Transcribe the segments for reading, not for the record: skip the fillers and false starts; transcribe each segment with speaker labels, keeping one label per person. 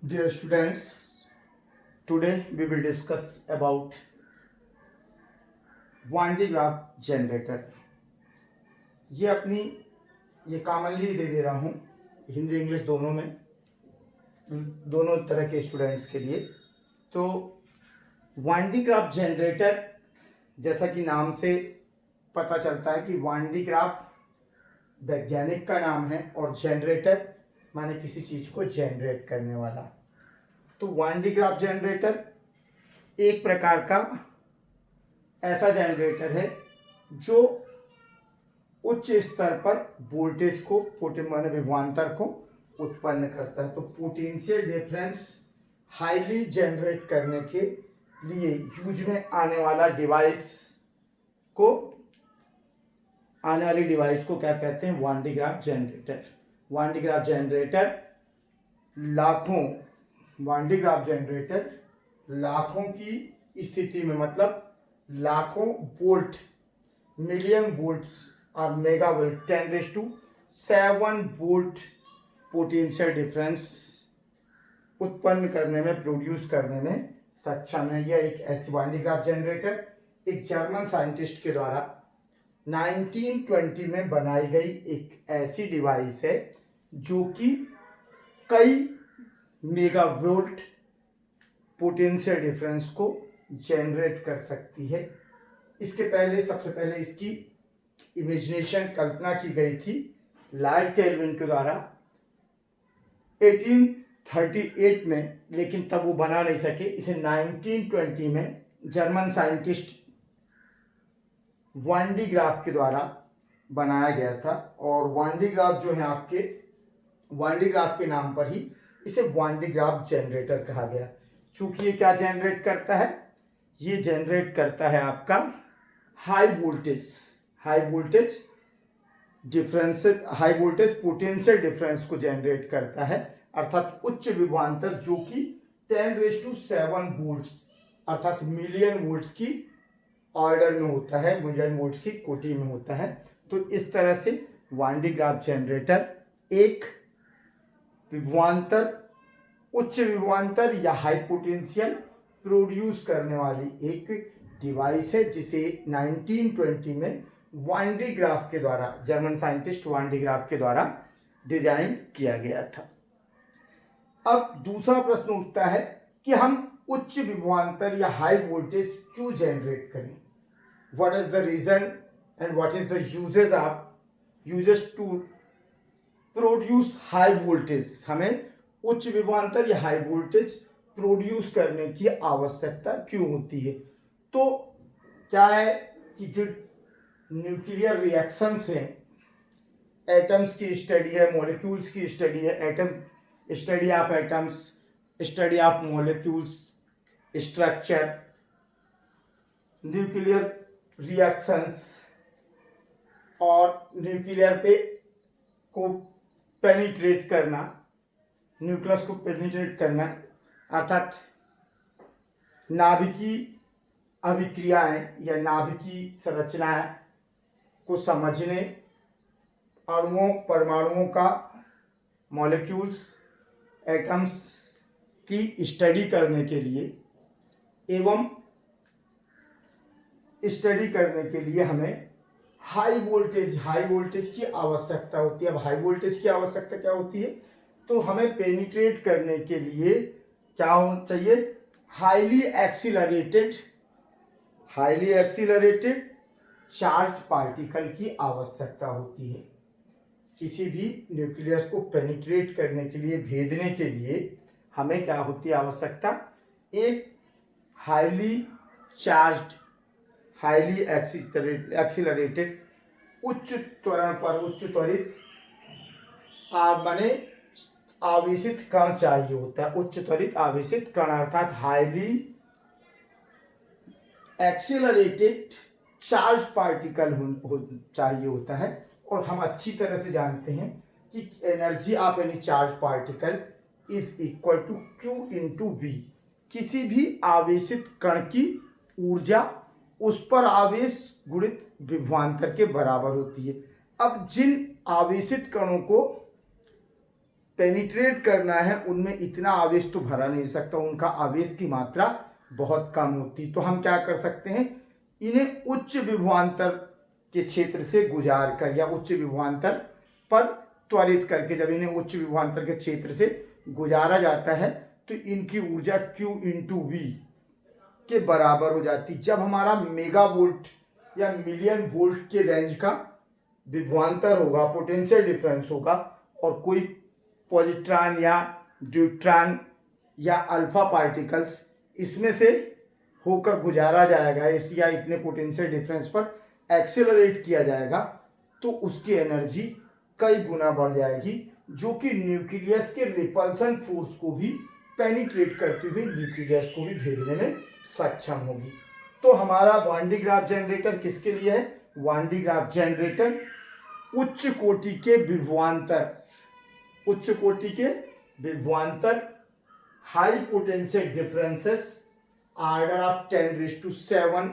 Speaker 1: Dear students, today we will discuss about Van de Graaff generator. ये commonly दे रहा हूँ Hindi English दोनों में, दोनों तरह के स्टूडेंट्स के लिए। तो वान डी ग्राफ जनरेटर, जैसा कि नाम से पता चलता है कि वान डी ग्राफ वैज्ञानिक का नाम है और जनरेटर माने किसी चीज को जनरेट करने वाला। तो वान डी ग्राफ जनरेटर एक प्रकार का ऐसा जनरेटर है जो उच्च स्तर पर वोल्टेज को माने विभवांतर को उत्पन्न करता है। तो पोटेंशियल डिफरेंस हाईली जनरेट करने के लिए यूज में आने वाली डिवाइस को क्या कहते हैं? वान डी ग्राफ जनरेटर। वान डी ग्राफ जनरेटर लाखों की स्थिति में, मतलब लाखों वोल्ट, मिलियन वोल्ट्स और mega volt 10⁻⁷ volt potential difference उत्पन्न करने में, प्रोड्यूस करने में सक्षम है। यह एक ऐसी वान डी ग्राफ जनरेटर एक जर्मन साइंटिस्ट के द्वारा 1920 में बनाई गई एक ऐसी डिवाइस है जो कि कई मेगा वोल्ट पोटेंशियल डिफरेंस को जनरेट कर सकती है। सबसे पहले इसकी इमेजिनेशन, कल्पना की गई थी लॉर्ड केल्विन के द्वारा 1838 में, लेकिन तब वो बना नहीं सके। इसे 1920 में जर्मन साइंटिस्ट वान डी ग्राफ के द्वारा बनाया गया था। और वान डी ग्राफ जो है आपके वान डी ग्राफ के नाम पर ही इसे वान डी ग्राफ जनरेटर कहा गया। चूंकि ये क्या जनरेट करता है? ये जनरेट करता है आपका हाई वोल्टेज पोटेंशियल डिफरेंस को जनरेट करता है, अर्थात उच्च विभवांतर, जो कि 10⁻⁷ वोल्ट्स अर्थात मिलियन वोल्ट्स की ऑर्डर में होता है, मिलियन वोल्ट्स की कोटि में होता है। तो इस तरह से वान डी ग्राफ जनरेटर एक उच्च विभवांतर या हाई पोटेंशियल प्रोड्यूस करने वाली एक डिवाइस है, जिसे 1920 में वान डी ग्राफ के द्वारा, जर्मन साइंटिस्ट वान डी ग्राफ के द्वारा डिजाइन किया गया था। अब दूसरा प्रश्न उठता है कि हम उच्च विभवांतर या हाई वोल्टेज क्यों जनरेट करें? What is the reason and what is the uses to produce high voltage? हमें उच्च विभवांतर या हाई वोल्टेज प्रोड्यूस करने की आवश्यकता क्यों होती है? तो क्या है कि जो न्यूक्लियर रिएक्शंस हैं, एटम्स की स्टडी है, मॉलिक्यूल्स की स्टडी है, study of atoms, study of molecules structure, nuclear reactions और न्यूक्लियर को पेनिट्रेट करना, न्यूक्लियस को पेनिट्रेट करना, अर्थात नाभिकीय अभिक्रियाएं या नाभिकीय संरचनाएं को समझने, अणुओं, परमाणुओं का, मॉलिक्यूल्स, एटम्स की स्टडी करने के लिए एवं स्टडी करने के लिए हमें हाई वोल्टेज की आवश्यकता होती है। अब हाई वोल्टेज की आवश्यकता क्या होती है? तो हमें पेनिट्रेट करने के लिए क्या होना चाहिए? हाईली एक्सीलरेटेड चार्ज पार्टिकल की आवश्यकता होती है। किसी भी न्यूक्लियस को पेनिट्रेट करने के लिए, भेदने के लिए हमें क्या होती है आवश्यकता? एक हाईली एक्सीलरेटेड उच्च त्वरित बने आवेशित कण चाहिए होता है। उच्च त्वरित आवेशित कण अर्थात हाईली एक्सीलरेटेड चार्ज पार्टिकल चाहिए होता है। और हम अच्छी तरह से जानते हैं कि energy of any charge particle is equal to Q/V। किसी भी आवेशित कण की ऊर्जा उस पर आवेश गुणित विभवांतर के बराबर होती है। अब जिन आवेशित कणों को पेनिट्रेट करना है उनमें इतना आवेश तो भरा नहीं सकता, उनका आवेश की मात्रा बहुत कम होती। तो हम क्या कर सकते हैं, इन्हें उच्च विभवांतर के क्षेत्र से गुजार कर या उच्च विभवांतर पर त्वरित करके, जब इन्हें उच्च विभवांतर के क्षेत्र से गुजारा जाता है तो इनकी ऊर्जा Q इंटू वी के बराबर हो जाती। जब हमारा मेगा वोल्ट या मिलियन वोल्ट के रेंज का विभवांतर होगा, पोटेंशियल डिफरेंस होगा, और कोई पॉजिट्रॉन या ड्यूट्रॉन या अल्फा पार्टिकल्स इसमें से होकर गुजारा जाएगा या इतने पोटेंशियल डिफरेंस पर एक्सेलरेट किया जाएगा, तो उसकी एनर्जी कई गुना बढ़ जाएगी, जो कि न्यूक्लियस के रिपल्सन फोर्स को भी पेनिट्रेट करते हुए न्यूक्लियस को भी भेजने में सक्षम होगी। तो हमारा वान डी ग्राफ जनरेटर किसके लिए है? वान डी ग्राफ जनरेटर उच्च कोटि के विभवांतर high potential differences order of 10⁻⁷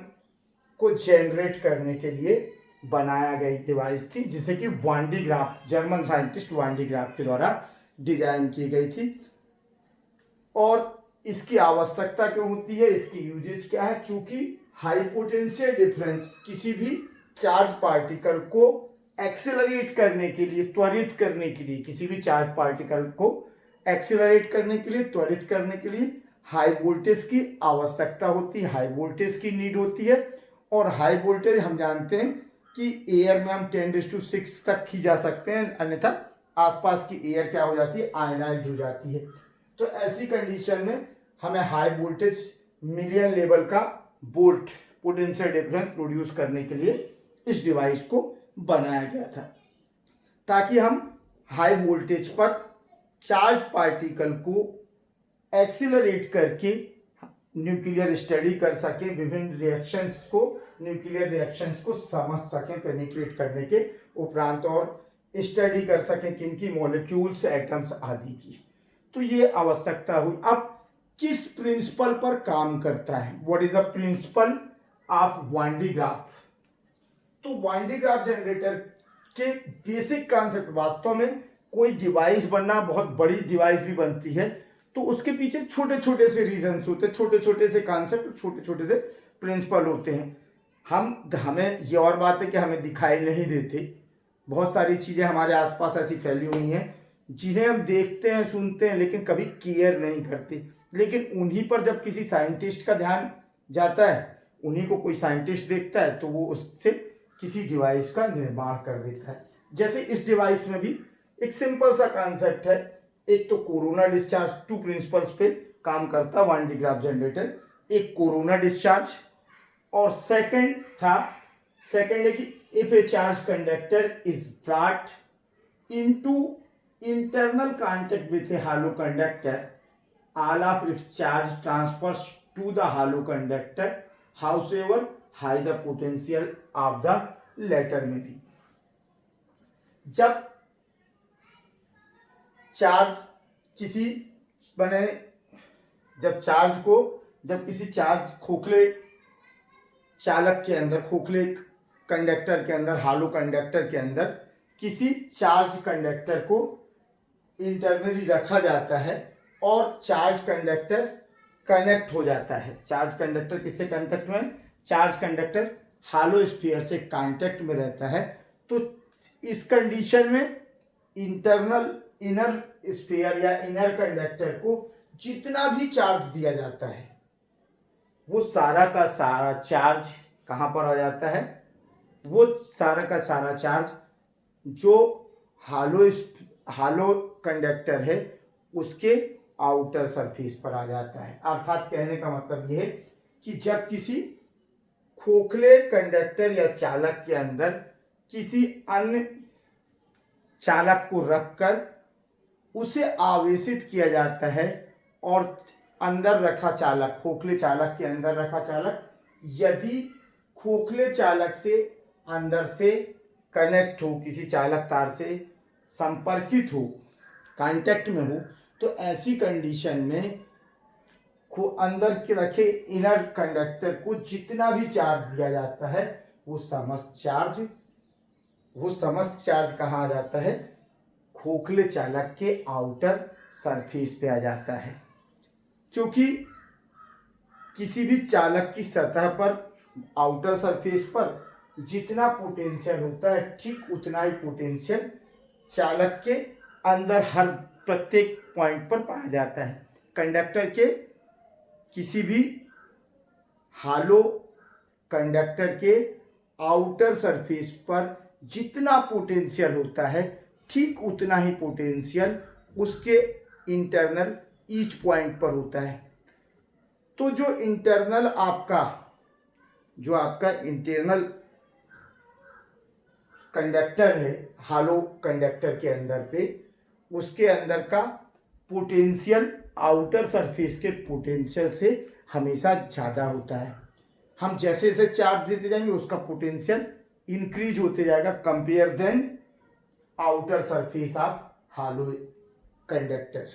Speaker 1: को जनरेट करने के लिए बनाया गई डिवाइस थी, जिसे कि वान डी ग्राफ, जर्मन साइंटिस्ट वान डी ग्राफ के द्वारा डिजाइन की गई थी। और इसकी आवश्यकता क्यों होती है, इसकी यूजेज क्या है? चूंकि हाई पोटेंशियल डिफरेंस किसी भी चार्ज पार्टिकल को एक्सेलरेट करने के लिए, त्वरित करने के लिए, किसी भी चार्ज पार्टिकल को एक्सेलरेट करने के लिए, त्वरित करने के लिए हाई वोल्टेज की आवश्यकता होती है, हाई वोल्टेज की नीड होती है। और हाई वोल्टेज हम जानते हैं कि एयर में हम 10⁶ तक ही जा सकते हैं, अन्यथा आसपास की एयर क्या हो जाती है? आयनाइज हो जाती है। तो ऐसी कंडीशन में हमें हाई वोल्टेज मिलियन लेवल का वोल्ट पोटेंशियल डिफरेंस प्रोड्यूस करने के लिए इस डिवाइस को बनाया गया था, ताकि हम हाई वोल्टेज पर चार्ज पार्टिकल को एक्सीलरेट करके न्यूक्लियर स्टडी कर सकें, विभिन्न रिएक्शंस को, न्यूक्लियर रिएक्शंस को समझ सकें पेनिट्रेट करने के उपरांत, और स्टडी कर सकें किनकी? मॉलिक्यूल्स, एटम्स आदि की। तो ये आवश्यकता हुई। अब किस प्रिंसिपल पर काम करता है? What is the principle of one D graph? तो वान डी ग्राफ जनरेटर के बेसिक कॉन्सेप्ट, वास्तव में कोई डिवाइस बनना, बहुत बड़ी डिवाइस भी बनती है तो उसके पीछे छोटे छोटे से रीजंस होते हैं, छोटे छोटे से कॉन्सेप्ट, छोटे छोटे से प्रिंसिपल होते हैं। हमें ये और बात है कि हमें दिखाई नहीं देते, बहुत सारी चीज़ें हमारे आसपास ऐसी फैली हुई हैं जिन्हें हम देखते हैं, सुनते हैं, लेकिन कभी केयर नहीं करते। लेकिन उन्हीं पर जब किसी साइंटिस्ट का ध्यान जाता है, उन्हीं को कोई साइंटिस्ट देखता है, तो वो उससे किसी डिवाइस का निर्माण कर देता है। जैसे इस डिवाइस में भी एक सिंपल सा कॉन्सेप्ट है। एक तो कोरोना डिस्चार्ज, 2 प्रिंसिपल्स पे काम करता है वान डी ग्राफ जनरेटर। एक कोरोना डिस्चार्ज, और सेकंड है कि if a charge conductor is brought into internal contact with A hollow conductor, all of its charge transfers to the hollow conductor, however high the potential of the latter may be। जब charge किसी charge खोखले चालक के अंदर, खोखले conductor के अंदर, हालो conductor के अंदर किसी चार्ज कंडक्टर को इंटरनली रखा जाता है और चार्ज कंडक्टर कनेक्ट हो जाता है। चार्ज कंडक्टर किससे कनेक्ट में? चार्ज कंडक्टर हालो स्फीयर से कांटेक्ट में रहता है। तो इस कंडीशन में इनर स्फीयर या इनर कंडक्टर को जितना भी चार्ज दिया जाता है, वो सारा का सारा चार्ज कहाँ पर आ जाता है? वो सारा का सारा चार्ज जो हालो कंडक्टर है उसके आउटर सरफेस पर आ जाता है। अर्थात कहने का मतलब यह है कि जब किसी खोखले कंडक्टर या चालक के अंदर किसी अन्य चालक को रखकर उसे आवेशित किया जाता है और अंदर रखा चालक, खोखले चालक के अंदर रखा चालक यदि खोखले चालक से अंदर से कनेक्ट हो, किसी चालक तार से संपर्कित हो, कांटेक्ट में हो, तो ऐसी कंडीशन में अंदर के रखे इनर कंडक्टर को जितना भी चार्ज दिया जाता है वो समस्त चार्ज कहाँ आ जाता है? खोखले चालक के आउटर सरफेस पे आ जाता है। क्योंकि किसी भी चालक की सतह पर आउटर सरफेस पर जितना पोटेंशियल होता है ठीक उतना ही पोटेंशियल चालक के अंदर हर प्रत्येक पॉइंट पर पाया जाता है। कंडक्टर के किसी भी हालो कंडक्टर के आउटर सरफेस पर जितना पोटेंशियल होता है ठीक उतना ही पोटेंशियल उसके इंटरनल ईच पॉइंट पर होता है। तो जो आपका इंटरनल कंडक्टर है हालो कंडक्टर के अंदर पे, उसके अंदर का पोटेंशियल आउटर सरफेस के पोटेंशियल से हमेशा ज़्यादा होता है। हम जैसे जैसे चार्ज देते जाएंगे उसका पोटेंशियल इंक्रीज होते जाएगा compare then outer surface of hollow conductor.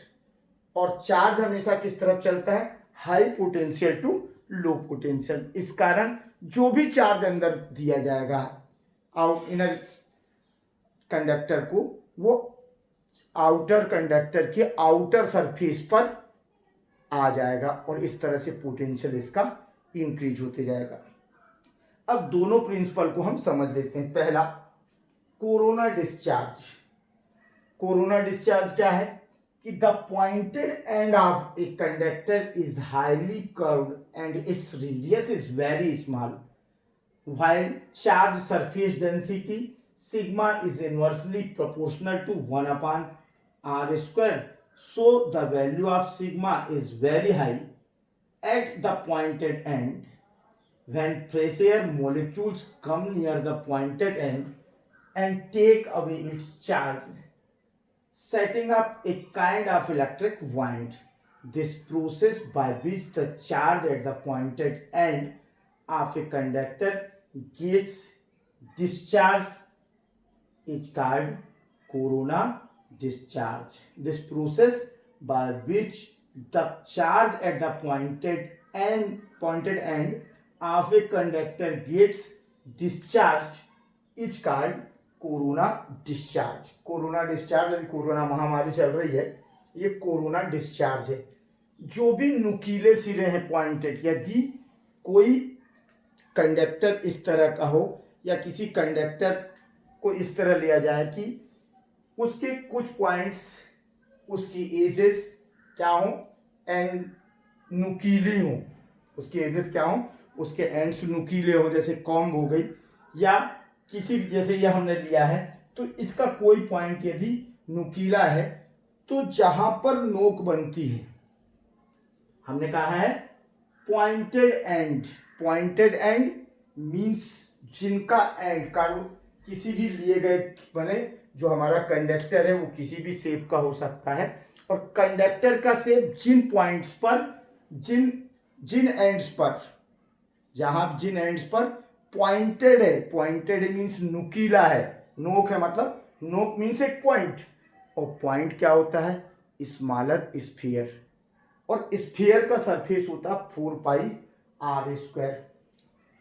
Speaker 1: और चार्ज हमेशा किस तरफ चलता है, high potential to low potential. इस कारण जो भी चार्ज अंदर दिया जाएगा इनर कंडक्टर को, वो आउटर कंडक्टर के आउटर सरफेस पर आ जाएगा और इस तरह से पोटेंशियल इसका इंक्रीज होते जाएगा। अब दोनों प्रिंसिपल को हम समझ लेते हैं। पहला, कोरोना डिस्चार्ज। कोरोना डिस्चार्ज क्या है कि the pointed end of a conductor is highly curved and its radius is very small while charge surface density sigma is inversely proportional to 1 upon r square, so the value of sigma is very high at the pointed end. When pressure molecules come near the pointed end and take away its charge, setting up a kind of electric wind. This process by which the charge at the pointed end of a conductor gets discharged is called corona discharge. This process by which the charge at the pointed end of a conductor gets discharged is called corona discharge. Corona discharge, अभी corona महामारी चल रही है, ये corona discharge है। जो भी नुकीले सिरे हैं पॉइंटेड, यदि कोई कंडक्टर इस तरह का हो या किसी कंडक्टर को इस तरह लिया जाए कि उसके कुछ पॉइंट्स, उसकी एजेस क्या हो एंड नुकीली हो, उसके एजेस क्या हो, उसके एंड्स नुकीले हो, जैसे कॉम्ब हो गई, या किसी जैसे ये हमने लिया है तो इसका कोई पॉइंट यदि नुकीला है तो जहां पर नोक बनती है, हमने कहा है pointed and. Pointed and means जिनका एंड का किसी भी लिए गए बने, जो हमारा कंडक्टर है वो किसी भी शेप का हो सकता है, और कंडक्टर का शेप जिन पॉइंट्स पर, जिन एंड्स पर, जहां जिन एंड्स पर पॉइंटेड है, पॉइंटेड मीन्स नुकीला है, नोक है मतलब नोक मीन्स एक पॉइंट, और पॉइंट क्या होता है, स्मॉलर स्फीयर, और स्फीयर का सरफेस होता है 4 पाई आर स्क्वायर।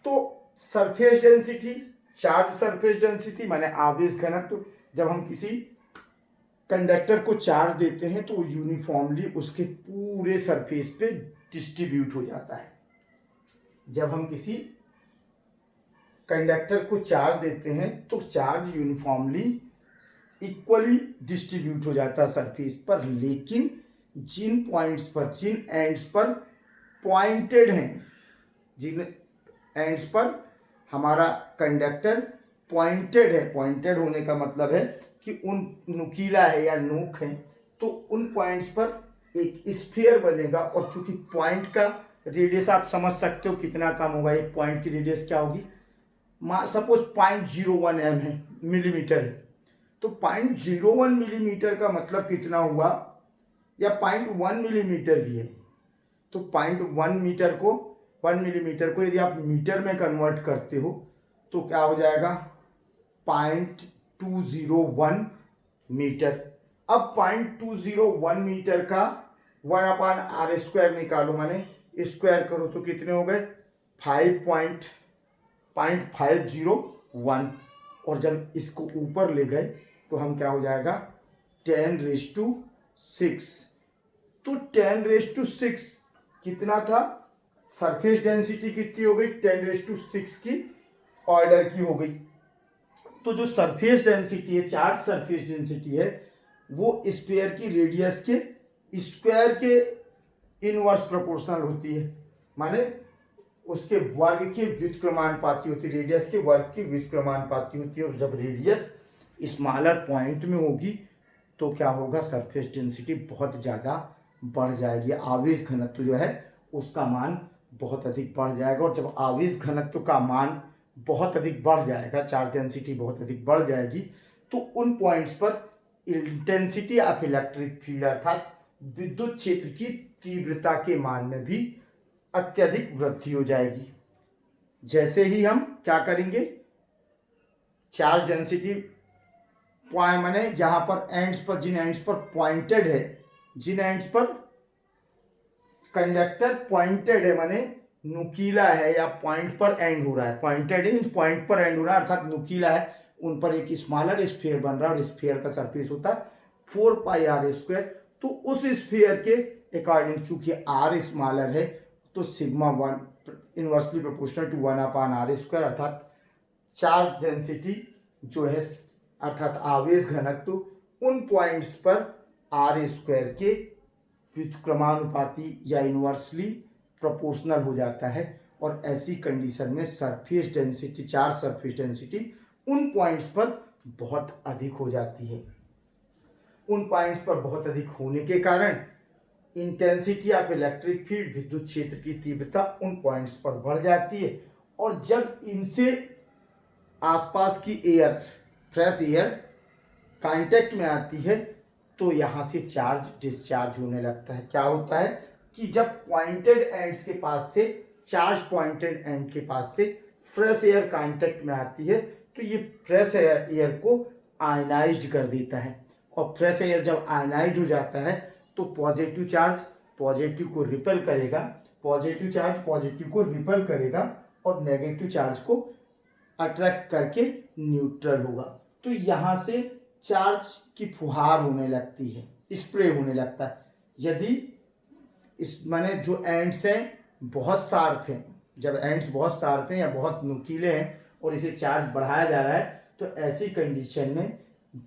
Speaker 1: तो surface density, charge surface density माने आवेश घनत्व, तो जब हम किसी कंडक्टर को चार्ज देते हैं तो यूनिफॉर्मली उसके पूरे सरफेस पे डिस्ट्रीब्यूट हो जाता है। जब हम किसी कंडक्टर को चार्ज देते हैं तो चार्ज यूनिफॉर्मली इक्वली डिस्ट्रीब्यूट हो जाता है सरफेस पर, लेकिन जिन पॉइंट्स पर, जिन एंड्स पर पॉइंटेड हैं, जिन एंड्स पर हमारा कंडक्टर पॉइंटेड है, पॉइंटेड होने का मतलब है कि उन नुकीला है या नोक है, तो उन पॉइंट्स पर एक स्फीयर बनेगा, और चूंकि पॉइंट का रेडियस आप समझ सकते हो कितना कम होगा, एक पॉइंट की रेडियस क्या होगी, सपोज 0.01 एम है, मिलीमीटर है, तो 0.01 मिलीमीटर का मतलब कितना हुआ, या 0.1 मिलीमीटर भी है, तो 0.1 मीटर को, 1 मिलीमीटर को यदि आप मीटर में कन्वर्ट करते हो तो क्या हो जाएगा 0.201 मीटर। अब 0.201 मीटर का 1/r² निकालो, माने स्क्वायर करो तो कितने हो गए 5.501, और जब इसको ऊपर ले गए तो हम क्या हो जाएगा 10�6। तो 10�6 कितना था, सरफेस डेंसिटी कितनी हो गई, 10�6 की ऑर्डर की हो गई। तो जो सरफेस डेंसिटी है, चार्ज सरफेस डेंसिटी है, वो स्फीयर की रेडियस के स्क्वायर के इनवर्स प्रोपोर्शनल होती है, माने उसके वर्ग के व्युत्क्रमानुपाती होती है, रेडियस के वर्ग की व्युत्क्रमानुपाती होती है। और जब रेडियस स्मॉलर पॉइंट में होगी तो क्या होगा, सरफेस डेंसिटी बहुत ज़्यादा बढ़ जाएगी, आवेश घनत्व जो है उसका मान बहुत अधिक बढ़ जाएगा। और जब आवेश घनत्व का मान बहुत अधिक बढ़ जाएगा, चार्ज डेंसिटी बहुत अधिक बढ़ जाएगी, तो उन पॉइंट्स पर इंटेंसिटी ऑफ इलेक्ट्रिक फील्ड अर्थात विद्युत क्षेत्र की तीव्रता के मान में भी अत्यधिक वृद्धि हो जाएगी। जैसे ही हम क्या करेंगे, चार्ज डेंसिटी पॉइंट माने जहां पर एंड्स पर, जिन एंड्स पर पॉइंटेड है, जिन एंड्स पर कंडक्टर पॉइंटेड है माने नुकीला है या पॉइंट पर एंड हो रहा है, पॉइंटेड है पॉइंट पर एंड हो रहा है अर्थात नुकीला है, उन पर एक स्मॉलर स्फीयर बन रहा है और स्फीयर का सरफेस होता है 4πr²। तो उस स्फीयर के अकॉर्डिंग चूंकि r स्मॉलर है तो sigma 1 inversely proportional to 1/r², अर्थात चार्ज डेंसिटी जो है अर्थात आवेश घनत्व उन पॉइंट्स पर r² के व्युत्क्रमानुपाती या इनवर्सली प्रोपोर्शनल हो जाता है। और ऐसी कंडीशन में surface density, charge surface density उन पॉइंट्स पर बहुत अधिक हो जाती है। उन पॉइंट्स पर बहुत अधिक होने के कारण इंटेंसिटी ऑफ इलेक्ट्रिक फील्ड, विद्युत क्षेत्र की तीव्रता उन पॉइंट्स पर बढ़ जाती है। और जब इनसे आसपास की एयर, फ्रेश एयर कांटेक्ट में आती है तो यहाँ से चार्ज डिस्चार्ज होने लगता है। क्या होता है कि जब पॉइंटेड एंड्स के पास से, चार्ज पॉइंटेड एंड के पास से फ्रेश एयर कांटेक्ट में आती है तो ये फ्रेश एयर को आयनाइज्ड कर देता है। और फ्रेश एयर जब आयनाइज्ड हो जाता है तो पॉजिटिव चार्ज पॉजिटिव को रिपेल करेगा, पॉजिटिव चार्ज पॉजिटिव को रिपेल करेगा और नेगेटिव चार्ज को अट्रैक्ट करके न्यूट्रल होगा। तो यहाँ से चार्ज की फुहार होने लगती है, स्प्रे होने लगता है। यदि इस माने जो एंड्स हैं बहुत शार्प हैं, जब एंड्स बहुत शार्प हैं या बहुत नुकीले हैं और इसे चार्ज बढ़ाया जा रहा है तो ऐसी कंडीशन में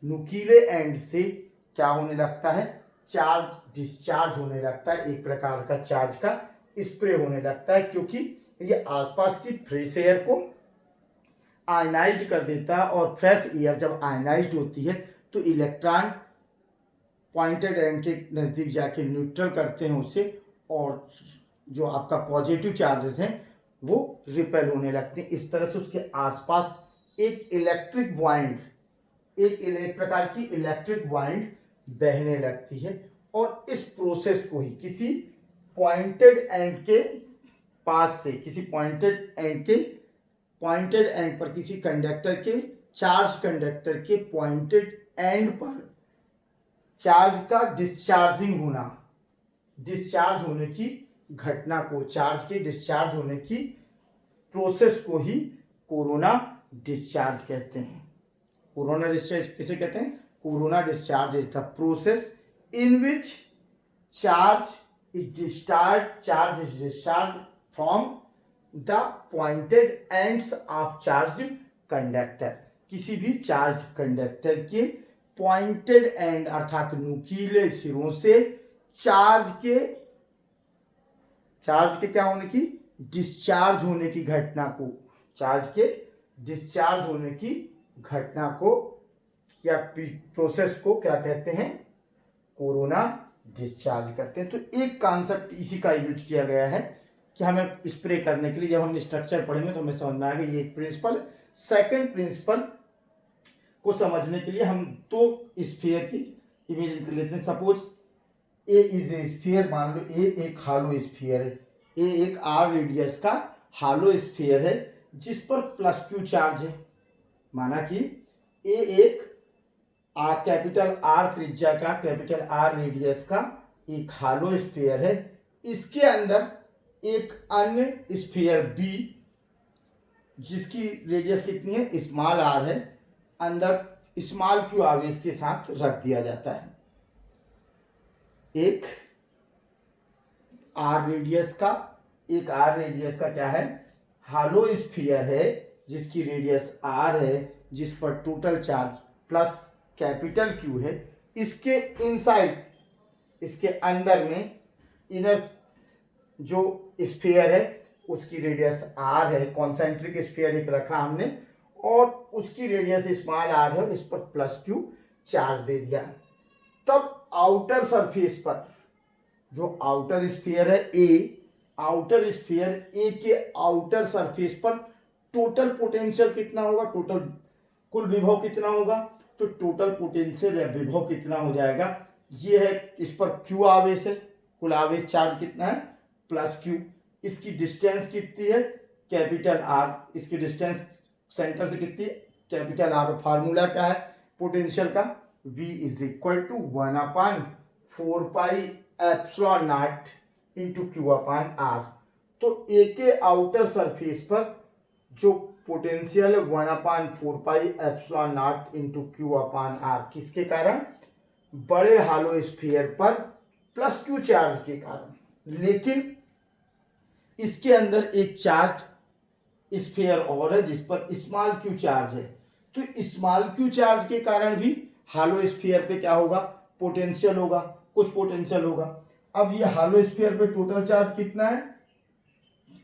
Speaker 1: नुकीले एंड से क्या होने लगता है, चार्ज डिस्चार्ज होने लगता है, एक प्रकार का चार्ज का स्प्रे होने लगता है, क्योंकि ये आसपास की फ्रेश एयर को आयनाइज्ड कर देता है। और फ्रेश एयर जब आयनाइज्ड होती है तो इलेक्ट्रॉन पॉइंटेड एंड के नज़दीक जाके न्यूट्रल करते हैं उसे, और जो आपका पॉजिटिव चार्जेस हैं वो रिपेल होने लगते हैं। इस तरह से उसके आसपास एक इलेक्ट्रिक वाइंड, एक प्रकार की इलेक्ट्रिक वाइंड बहने लगती है। और इस प्रोसेस को ही किसी पॉइंटेड एंड के पास से, किसी पॉइंटेड एंड पर किसी कंडक्टर के, चार्ज कंडक्टर के पॉइंटेड एंड पर चार्ज का डिस्चार्जिंग होना, डिस्चार्ज होने की घटना को, चार्ज के डिस्चार्ज होने की प्रोसेस को ही कोरोना डिस्चार्ज कहते हैं। कोरोना डिस्चार्ज किसे कहते हैं, corona discharge is the process in which charge is discharge from the pointed ends of charge conductor. किसी भी चार्ज कंडक्टर के पॉइंटेड एंड अर्थात नुकीले सिरों से चार्ज के क्या होने की, डिस्चार्ज होने की घटना को, चार्ज के डिस्चार्ज होने की घटना को या प्रोसेस को क्या कहते हैं, कोरोना डिस्चार्ज करते हैं। तो एक कॉन्सेप्ट इसी का यूज किया गया है कि हमें स्प्रे करने के लिए, जब हम स्ट्रक्चर पढ़ेंगे तो हमें समझ में आएगा ये एक प्रिंसिपल। सेकंड प्रिंसिपल को समझने के लिए हम दो स्फीयर की इमेजिन कर लेते हैं। Suppose A is a sphere, मान लो ए एक हालो स्फीयर है, ए एक आर रेडियस का हालो स्फीयर है जिस पर +q चार्ज है। माना कि ए एक कैपिटल आर त्रिज्या का, कैपिटल आर रेडियस का एक हालो स्फीयर है, इसके अंदर एक अन्य स्फीयर बी जिसकी रेडियस कितनी है, स्मॉल आर है, अंदर स्मॉल q आवेश के साथ रख दिया जाता है। एक आर रेडियस का, एक आर रेडियस का क्या है, हालो स्फीयर है जिसकी रेडियस आर है, जिस पर total charge plus capital Q है। इसके इनसाइड, इसके अंदर में इनर जो स्फीयर है उसकी रेडियस आर है, कॉन्सेंट्रिक स्फीयर एक रखा हमने, और उसकी रेडियस स्मॉल आर है और इस पर प्लस क्यू चार्ज दे दिया। तब आउटर सरफेस पर जो आउटर स्फीयर है ए, आउटर स्फीयर ए के आउटर सरफेस पर टोटल पोटेंशियल कितना होगा, टोटल कुल विभव कितना होगा, तो टोटल पोटेंशियल या विभव कितना हो जाएगा, ये है, इस पर क्यू आवेश है, कुल आवेश चार्ज कितना है प्लस क्यू, इसकी डिस्टेंस कितनी है कैपिटल आर, इसकी डिस्टेंस सेंटर से कितनी है कैपिटल आर। फार्मूला क्या है पोटेंशियल का, V is equal to 1/4 pi epsilon not into Q upon R. तो ए के आउटर सरफेस पर जो पोटेंशियल है 1/4 pi epsilon not into Q upon R, किसके कारण, बड़े हालो स्फीयर पर प्लस क्यू चार्ज के कारण। लेकिन इसके अंदर एक चार्ज स्फीयर और है जिस पर स्मॉल क्यू चार्ज है, तो स्मॉल क्यू चार्ज के कारण भी हालो स्फीयर पे क्या होगा, पोटेंशियल होगा, कुछ पोटेंशियल होगा। अब ये हालो स्फीयर पे टोटल चार्ज कितना है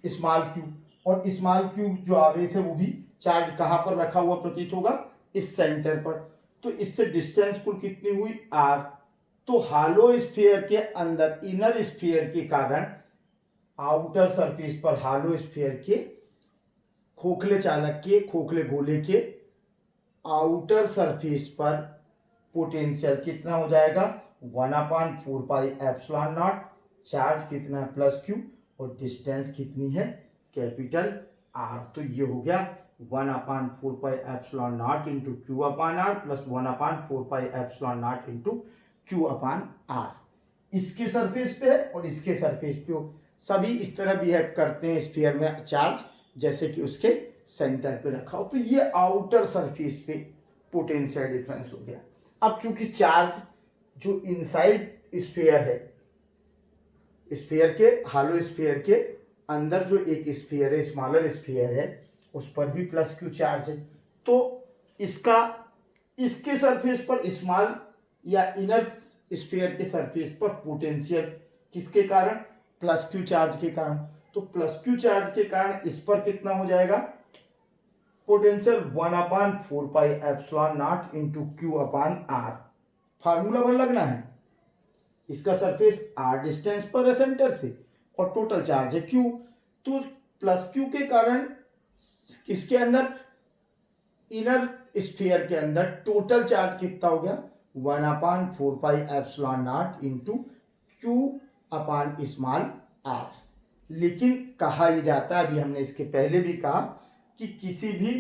Speaker 1: स्मॉल क्यू, और स्मॉल क्यू जो आवेश है वो भी चार्ज कहां पर रखा हुआ प्रतीत होगा, इस सेंटर पर। तो इससे डिस्टेंस कुल कितनी हुई आर। तो हालो स्फीयर के अंदर इनर स्फीयर के कारण आउटर सरफेस पर हालो स्फीयर के खोखले चालक के, खोखले गोले के आउटर सरफेस पर पोटेंशियल कितना हो जाएगा 1/4 पाई एप्सिलॉन नॉट, चार्ज कितना है प्लस क्यू, और डिस्टेंस कितनी है कैपिटल आर। तो ये हो गया 1/4 pi epsilon not into Q upon R plus 1/4 pi epsilon not into Q upon R. इसके सरफेस पे है और इसके सरफेस पे हो, सभी इस तरह बिहेव करते हैं स्फीयर में चार्ज, जैसे कि उसके सेंटर पे रखा हो। तो ये आउटर सरफेस पे पोटेंशियल डिफरेंस हो गया। अब चूंकि चार्ज जो इनसाइड स्फीयर है, स्फीयर के, हालो स्फीयर के अंदर जो एक स्फीयर है, स्मॉलर स्फीयर है, उस पर भी प्लस क्यू चार्ज है, तो इसका इसके सरफेस पर स्मॉल या इनर स्फीयर के सरफेस पर पोटेंशियल किसके कारण, प्लस क्यू चार्ज के कारण। तो प्लस क्यू चार्ज के कारण इस पर कितना हो जाएगा potential 1/4 pi epsilon not into Q upon R. Formula पर लगना है, इसका सरफेस आर डिस्टेंस पर है सेंटर से और टोटल चार्ज है क्यू। तो प्लस क्यू के कारण किसके अंदर, इनर स्फीयर के अंदर टोटल चार्ज कितना हो गया 1/4 pi epsilon not into Q upon small R. लेकिन कहा यह जाता है, अभी हमने इसके पहले भी कहा, कि किसी भी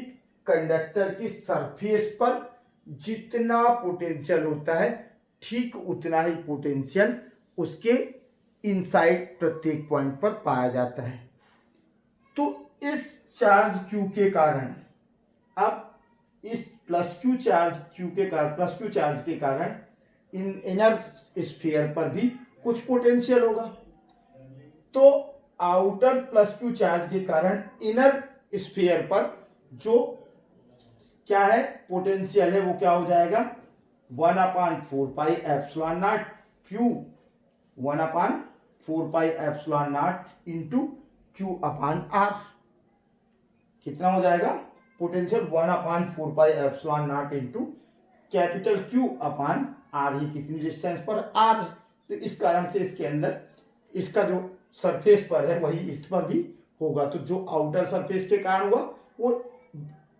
Speaker 1: कंडक्टर की सरफेस पर जितना पोटेंशियल होता है ठीक उतना ही पोटेंशियल उसके इनसाइड प्रत्येक पॉइंट पर पाया जाता है। तो इस चार्ज क्यू के कारण, अब इस प्लस क्यू चार्ज क्यू के कारण, प्लस क्यू चार्ज के कारण इनर स्फीयर पर भी कुछ पोटेंशियल होगा। तो आउटर प्लस क्यू चार्ज के कारण इनर स्फीयर पर जो क्या है पोटेंशियल है वो क्या हो जाएगा 1/4 pi epsilon naught Q, 1/4 pi epsilon not into Q upon R. कितना हो जाएगा potential 1/4 pi epsilon not into capital Q upon R. ये कितनी डिस्टेंस पर आर है, तो इस कारण से इसके अंदर इसका जो सरफेस पर है वही इस पर भी होगा। तो जो आउटर सरफेस के कारण हुआ वो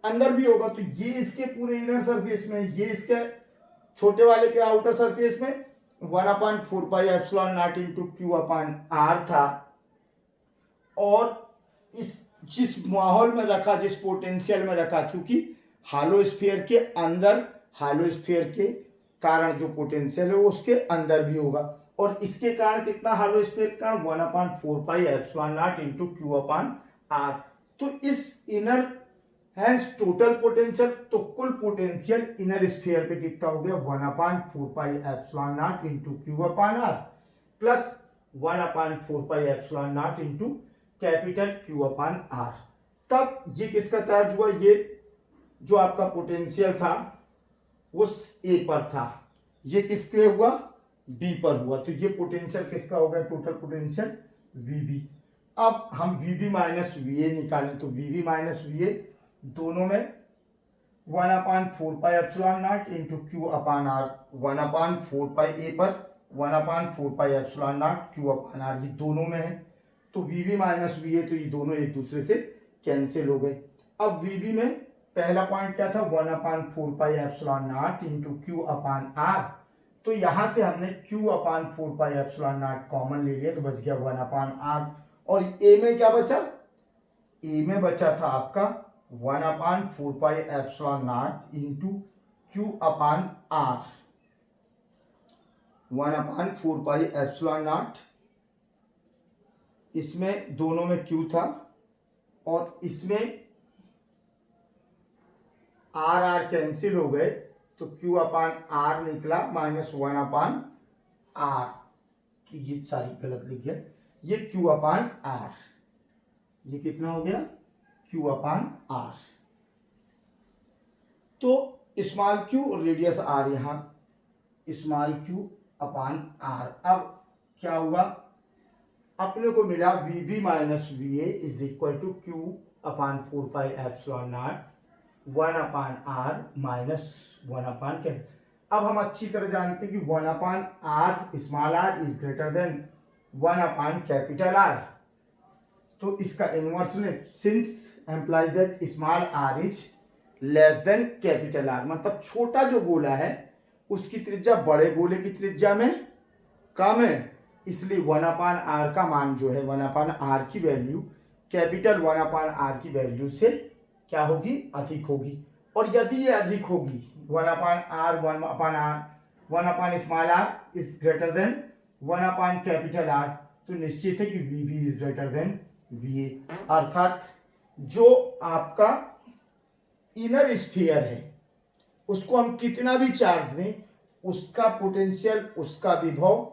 Speaker 1: अंदर भी होगा। तो ये इसके पूरे इनर सरफेस में, ये इसके छोटे वाले के आउटर सरफेस में 1/4 pi epsilon not into Q upon R था, और इस जिस माहौल में रखा, जिस पोटेंशियल में रखा, चूंकि हालो स्फीयर के अंदर, हालो स्फीयर के कारण जो पोटेंशियल है वो उसके अंदर भी होगा, और इसके कारण कितना हालो स्फीयर का 1/4 pi epsilon not into Q upon R. तो इस इनर हैंस टोटल पोटेंशियल, तो कुल पोटेंशियल इनर स्फीयर पे कितना हो गया 1/4 pi epsilon not into Q upon R. Plus 1/4πε0 into capital Q/R। तब ये किसका चार्ज हुआ, ये जो आपका पोटेंशियल था उस ए पर था, ये किस पे हुआ, बी पर हुआ, तो ये पोटेंशियल किसका हो गया, टोटल पोटेंशियल VB। अब हम VB माइनस VA निकालें तो VB माइनस VA दोनों में 1/4πε0 इंटू Q/R, 1/4πA पर 1/4πε0 Q/R, ये दोनों में है, तो VB माइनस VA, तो ये दोनों एक दूसरे से कैंसिल हो गए। अब VB में पहला पॉइंट क्या था, 1/4πε0 इंटू Q/R, तो यहां से हमने Q/4πε0 कॉमन ले लिया तो बच गया 1/R। और ए में क्या बचा, ए में बचा था आपका 1/4πε0 इंटू Q/R, 1/4πε0, इसमें दोनों में Q था और इसमें R कैंसिल हो गए तो Q/R निकला -1/R, तो ये सारी गलत लिख गया, ये Q/R, ये कितना हो गया Q/R। तो स्मॉल q और रेडियस R, यहां स्मॉल Q/R। अब क्या हुआ, अपने को मिला VB minus VA is equal to Q/4πε0 1/R minus 1/, अब हम अच्छी तरह जानते हैं कि 1/R small r is greater than 1/R, तो इसका इनवर्स में since implies that small r is less than capital R, मतलब छोटा जो गोला है उसकी त्रिज्या बड़े गोले की त्रिज्या में कम है, इसलिए 1/R का मान जो है 1/R की वैल्यू कैपिटल 1/R की वैल्यू से क्या होगी, अधिक होगी। और यदि ये अधिक होगी 1/R 1/R is greater than 1/R, तो निश्चित है कि VB is greater then VA, अर्थात जो आपका इनर स्फीयर है उसको हम कितना भी चार्ज दें, उसका पोटेंशियल, उसका विभव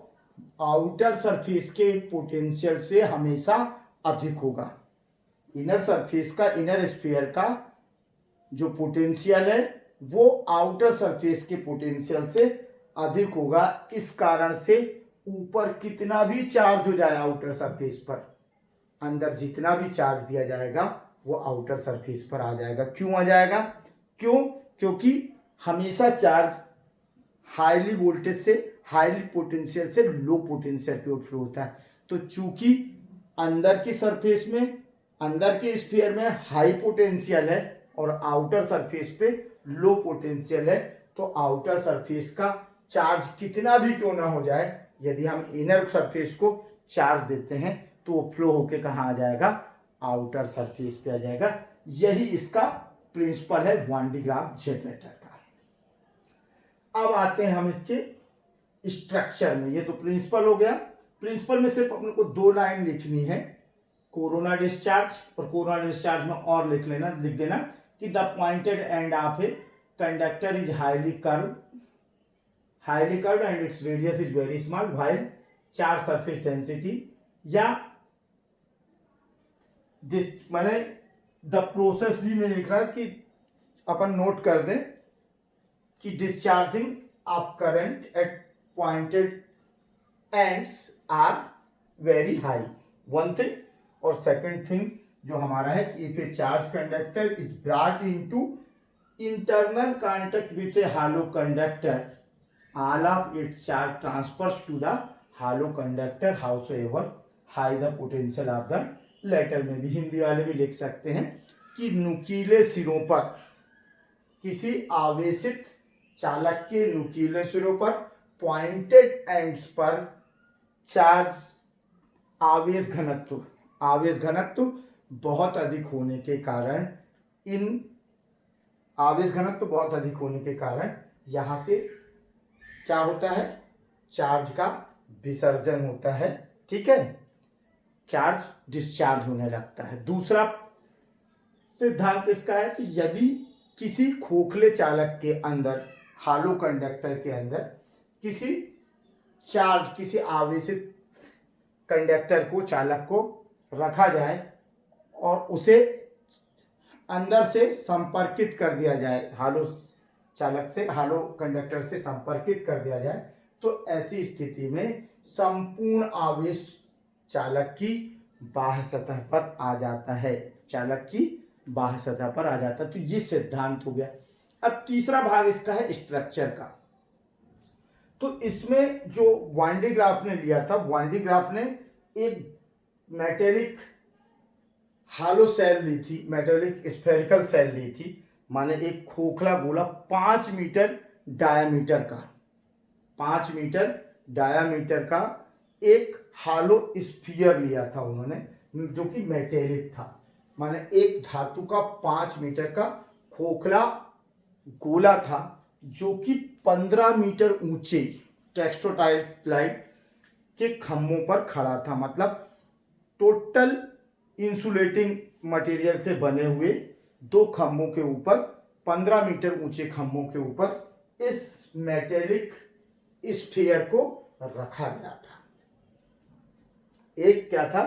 Speaker 1: आउटर सरफेस के पोटेंशियल से हमेशा अधिक होगा। इनर सरफेस का, इनर स्फीयर का जो पोटेंशियल है वो आउटर सरफेस के पोटेंशियल से अधिक होगा। इस कारण से ऊपर कितना भी चार्ज हो जाए आउटर सरफेस पर, अंदर जितना भी चार्ज दिया जाएगा वो आउटर सरफेस पर आ जाएगा। क्यों आ जाएगा, क्यों, क्योंकि हमेशा चार्ज हाईली वोल्टेज से, हाईली पोटेंशियल से लो पोटेंशियल की ओर फ्लो होता है। तो चूंकि अंदर की सरफेस में, अंदर के स्फीयर में हाई पोटेंशियल है और आउटर सरफेस पे लो पोटेंशियल है, तो आउटर सरफेस का चार्ज कितना भी क्यों ना हो जाए, यदि हम इनर सरफेस को चार्ज देते हैं तो वो फ्लो होके कहाँ आ जाएगा, आउटर सरफेस पे आ जाएगा। यही इसका प्रिंसिपल है वन डी ग्राफ जनरेटर का। अब आते हैं हम इसके स्ट्रक्चर में। ये तो प्रिंसिपल हो गया। प्रिंसिपल में सिर्फ अपने को दो लाइन लिखनी है, कोरोना डिस्चार्ज, और कोरोना डिस्चार्ज में और लिख देना कि the pointed end of a conductor is highly curve and its radius is very small while charge surface density, या मैंने द प्रोसेस भी में लिख रहा कि अपन नोट कर दें कि discharging of current at pointed ends are very high, one thing. और सेकंड थिंग जो हमारा है कि if a charge conductor is brought into internal contact with a hollow conductor, all of its charge transfers to the hollow conductor howsoever high the potential of the latter. में भी हिंदी वाले भी लिख सकते हैं कि नुकीले सिरों पर, किसी आवेशित चालक के नुकीले सिरों पर पॉइंटेड एंड्स पर चार्ज आवेश घनत्व बहुत अधिक होने के कारण, इन आवेश घनत्व बहुत अधिक होने के कारण यहां से क्या होता है, चार्ज का विसर्जन होता है, ठीक है, चार्ज डिस्चार्ज होने लगता है। दूसरा सिद्धांत इसका है कि यदि किसी खोखले चालक के अंदर, हालो कंडक्टर के अंदर किसी चार्ज, किसी आवेशित कंडक्टर को, चालक को रखा जाए और उसे अंदर से संपर्कित कर दिया जाए, हालो चालक से, हालो कंडक्टर से संपर्कित कर दिया जाए, तो ऐसी स्थिति में संपूर्ण आवेश चालक की बाह्य सतह पर आ जाता है, चालक की बाह्य सतह पर आ जाता है। तो ये सिद्धांत हो गया। अब तीसरा भाग इसका है स्ट्रक्चर का। तो इसमें जो वान डे ग्राफ ने लिया था, वान डे ग्राफ ने एक मेटेलिक हालो सेल ली थी, मेटेलिक स्फेरिकल सेल ली थी, माने एक खोखला गोला 5 मीटर डायामीटर का, 5 मीटर डायामीटर का एक हालो स्फीयर लिया था उन्होंने, जो कि मेटेलिक था, माने एक धातु का 5 मीटर का खोखला गोला था, जो कि 15 मीटर ऊंचे टेक्सटाइल के खंभों पर खड़ा था। मतलब टोटल इंसुलेटिंग मटेरियल से बने हुए 2 खंभों के ऊपर, 15 मीटर ऊंचे खंभों के ऊपर इस मेटेलिक स्फीयर को रखा गया था। एक क्या था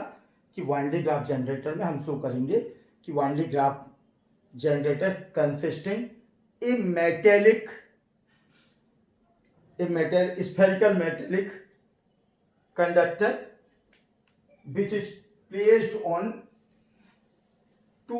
Speaker 1: कि वान डे ग्राफ जनरेटर में हम शो करेंगे कि Van de Graaff generator consisting a metallic spherical metallic conductor which is placed on 2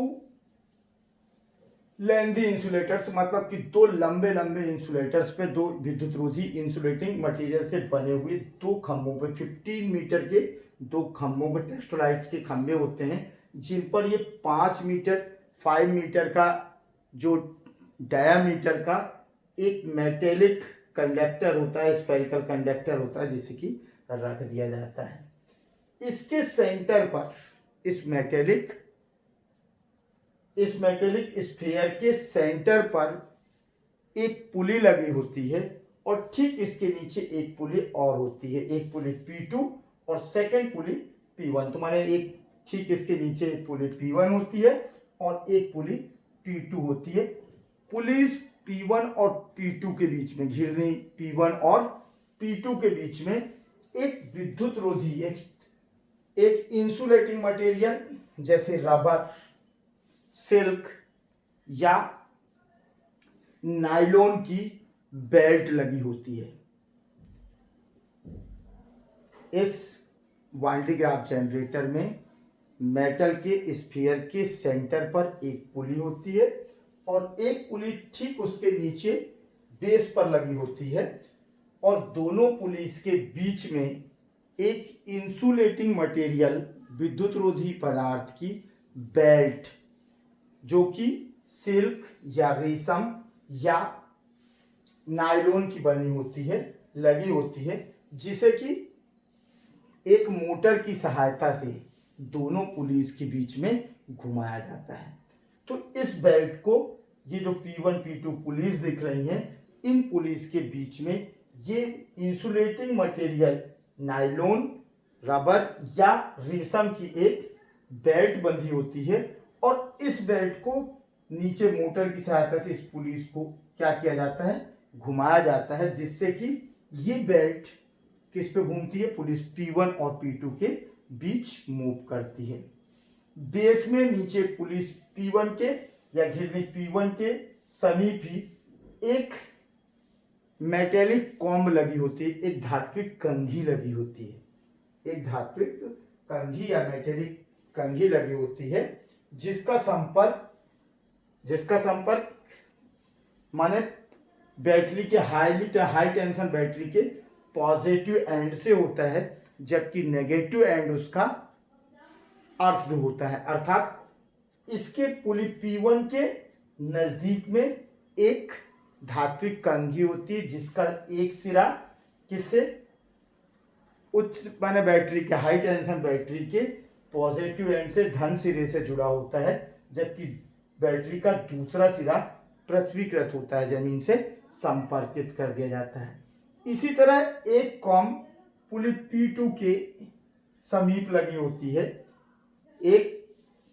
Speaker 1: lengthy insulators, मतलब कि 2 लंबे लंबे इंसुलेटर्स पे 2 विद्युत रोधी इंसुलेटिंग मटेरियल से बने हुए 2 खंभों पे, 15 मीटर के 2 खंभों पे टेक्सटाइल के खंभे होते हैं, जिन पर ये 5 मीटर 5 मीटर का जो डायामीटर का एक मेटेलिक कंडक्टर होता है, स्फेरिकल कंडक्टर होता है, जिसे कि रख दिया जाता है। इसके सेंटर पर इस मेटेलिक स्फीयर के सेंटर पर एक पुली लगी होती है और ठीक इसके नीचे एक पुली और होती है, एक पुली P2 और सेकंड पुली P1। तो माने एक ठीक इसके नीचे एक पुली P1 होती है और एक पुली P2 होती है। पुलिस P1 और P2 के बीच में, घिरनी P1 और P2 के बीच में एक विद्युत रोधी, एक इंसुलेटिंग मटेरियल जैसे रबर, सिल्क या नायलॉन की बेल्ट लगी होती है। इस वान डे ग्राफ जनरेटर में मेटल के स्फीयर के सेंटर पर एक पुली होती है और एक पुली ठीक उसके नीचे बेस पर लगी होती है और दोनों पुलिस के बीच में एक इंसुलेटिंग मटेरियल, विद्युत रोधी पदार्थ की बेल्ट, जो कि सिल्क या रेशम या नायलॉन की बनी होती है, लगी होती है, जिसे कि एक मोटर की सहायता से दोनों पुलिस के बीच में घुमाया जाता है। तो इस बेल्ट को, ये जो P1 P2 पुलिस दिख रही हैं, इन पुलिस के बीच में ये इंसुलेटिंग मटेरियल नायलॉन, रबर या रेशम की एक बेल्ट बंधी होती है और इस बेल्ट को नीचे मोटर की सहायता से इस पुलिस को क्या किया जाता है, घुमाया जाता है, जिससे कि ये बेल्ट किस पे घूमती है, पुलिस P1 और P2 के बीच मूव करती है। बेस में नीचे पुलिस P1 के या घिरनी P1 के समीप ही एक मेटेलिक कॉम्ब लगी होती है, एक धात्विक कंघी लगी होती है, एक धात्विक कंघी या मेटेलिक कंघी लगी होती है, जिसका संपर्क माने बैटरी के हाई टेंशन बैटरी के पॉजिटिव एंड से होता है, जबकि नेगेटिव एंड उसका अर्थ ध्रुव होता है। अर्थात इसके पुली P1 के नजदीक में एक धात्विक कंघी होती है, जिसका एक सिरा किससे, उच्च माने बैटरी के हाई टेंशन बैटरी के पॉजिटिव एंड से, धन सिरे से जुड़ा होता है, जबकि बैटरी का दूसरा सिरा पृथ्वीकृत होता है, जमीन से संपर्कित कर दिया जाता है। इसी तरह एक कॉम पुली P2 के समीप लगी होती है, एक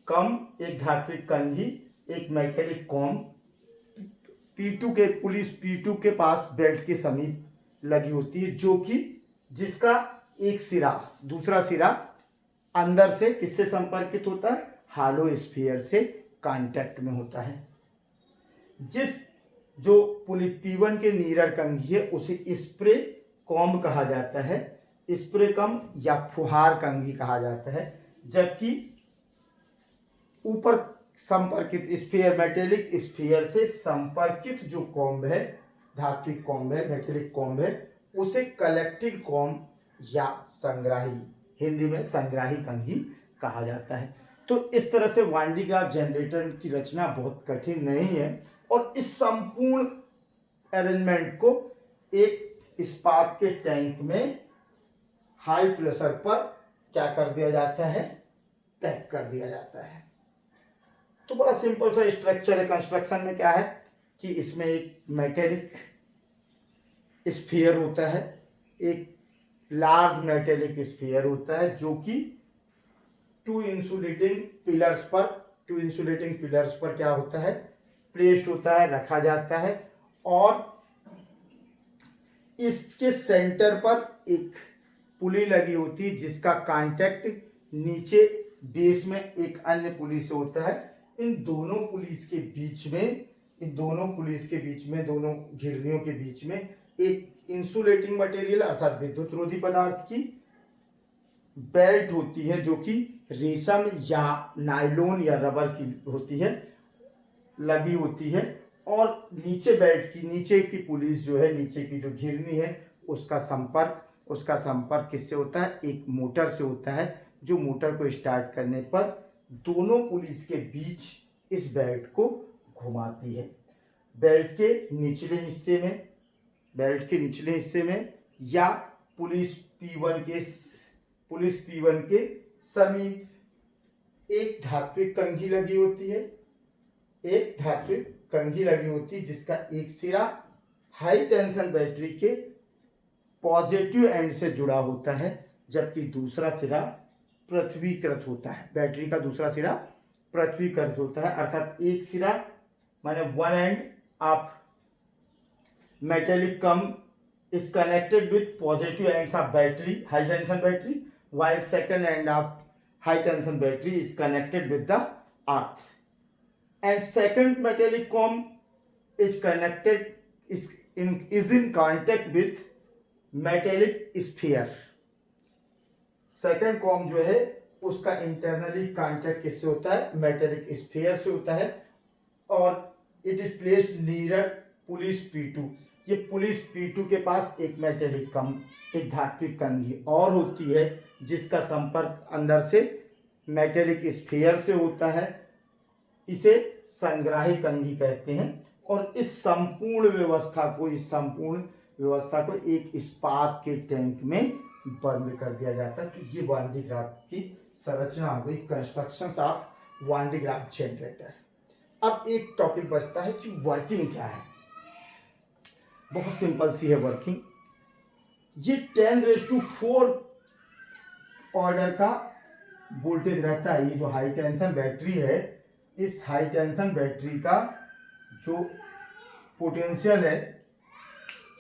Speaker 1: एक धात्विक कंघी, एक मेटेलिक कॉम पुलिस P2 के पास बेल्ट के समीप लगी होती है, जो कि जिसका एक सिरा, दूसरा सिरा अंदर से किससे संपर्कित होता है, हालो स्फीयर से कांटेक्ट में होता है। जिस जो P1 के नीरर कंघी है उसे स्प्रे कॉम्ब कहा जाता है, स्प्रे कॉम्ब या फुहार कंघी कहा जाता है। जबकि ऊपर संपर्कित स्फीयर, मेटेलिक स्फीयर से संपर्कित जो कॉम्ब है, धात्विक कॉम्ब है, मेटेलिक कॉम्ब है, उसे कलेक्टिंग कॉम्ब या संग्राही, हिंदी में संग्राही कंघी कहा जाता है। तो इस तरह से वान डी ग्राफ जनरेटर की रचना बहुत कठिन नहीं है और इस संपूर्ण अरेंजमेंट को एक इस्पात के टैंक में हाई प्रेशर पर क्या कर दिया जाता है, पैक कर दिया जाता है। तो बड़ा सिंपल सा स्ट्रक्चर है। कंस्ट्रक्शन में क्या है कि इसमें एक मेटेलिक स्फीयर होता है, एक लार्ज मेटेलिक स्फीयर होता है जो कि टू इंसुलेटिंग पिलर्स पर क्या होता है, प्लेस्ड होता है, रखा जाता है। और इसके सेंटर पर एक पुली लगी होती है जिसका कांटेक्ट नीचे बेस में एक अन्य पुली से होता है। इन दोनों पुलिस के बीच में, दोनों घिरनियों के बीच में एक इंसुलेटिंग मटेरियल अर्थात विद्युत रोधी पदार्थ की बेल्ट होती है जो कि रेशम या नायलॉन या रबर की होती है, लगी होती है। और नीचे बेल्ट की नीचे की पुलिस जो है, नीचे की जो घिरनी है, उसका संपर्क किससे होता है, एक मोटर से होता है, जो मोटर को स्टार्ट करने पर दोनों पुलिस के बीच इस बेल्ट को घुमाती है। बेल्ट के निचले हिस्से में या पुलिस P1 के समीप एक धात्विक कंघी लगी होती है, जिसका एक सिरा हाई टेंशन बैटरी के पॉजिटिव एंड से जुड़ा होता है, जबकि दूसरा सिरा पृथ्वीकृत होता है। बैटरी का दूसरा सिरा पृथ्वीकृत होता है, अर्थात एक सिरा माने one end of metallic comb is connected with positive ends of battery, high tension battery, while second end of high tension battery is connected with the earth. And second metallic comb is in contact with metallic sphere. Second com जो है उसका internally contact किससे होता है, metallic sphere से होता है। और it is placed near police P2। ये पुलिस P2 के पास एक मेटेलिक एक धात्विक कंघी और होती है जिसका संपर्क अंदर से मेटेलिक स्फीयर से होता है। इसे संग्राही कंघी कहते हैं। और इस संपूर्ण व्यवस्था को एक इस्पात के टैंक में बंद कर दिया जाता है। तो ये वान डी ग्राफ की संरचना हो गई, construction of one D graph generator. अब एक टॉपिक बचता है कि वर्किंग क्या है। बहुत सिंपल सी है वर्किंग। ये 10⁴ ऑर्डर का वोल्टेज रहता है। ये जो हाई टेंशन बैटरी है, इस हाई टेंशन बैटरी का जो पोटेंशियल है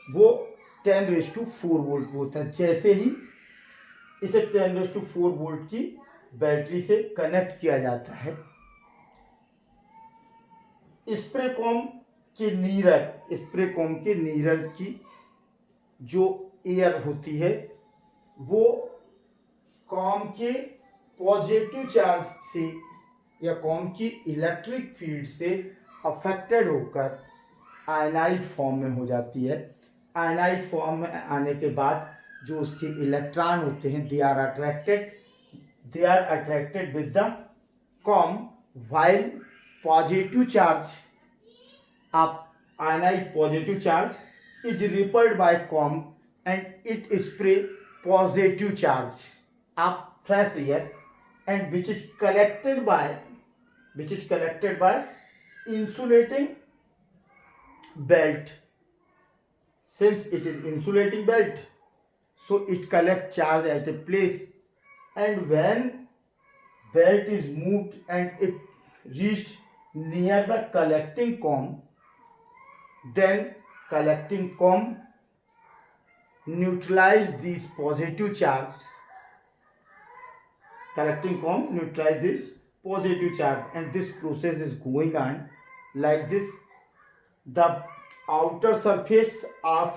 Speaker 1: वो 10⁴ वोल्ट होता है। जैसे ही इसे 10⁴ वोल्ट की बैटरी से कनेक्ट किया जाता है, स्प्रे कॉम के नीरल की जो एयर होती है वो कॉम के पॉजिटिव चार्ज से या कॉम की इलेक्ट्रिक फील्ड से अफेक्टेड होकर आयनाइड फॉर्म में हो जाती है। आयनाइड फॉर्म में आने के बाद जो उसके इलेक्ट्रॉन होते हैं, they are attracted with the com, while positive charge of ionized positive charge is repelled by comb and it spray positive charge of fresh air and which is collected by insulating belt. Since it is insulating belt, so it collects charge at a place, and when belt is moved and it reached near the collecting comb, then collecting comb neutralize these positive charge, collecting comb neutralize this positive charge, and this process is going on like this. The outer surface of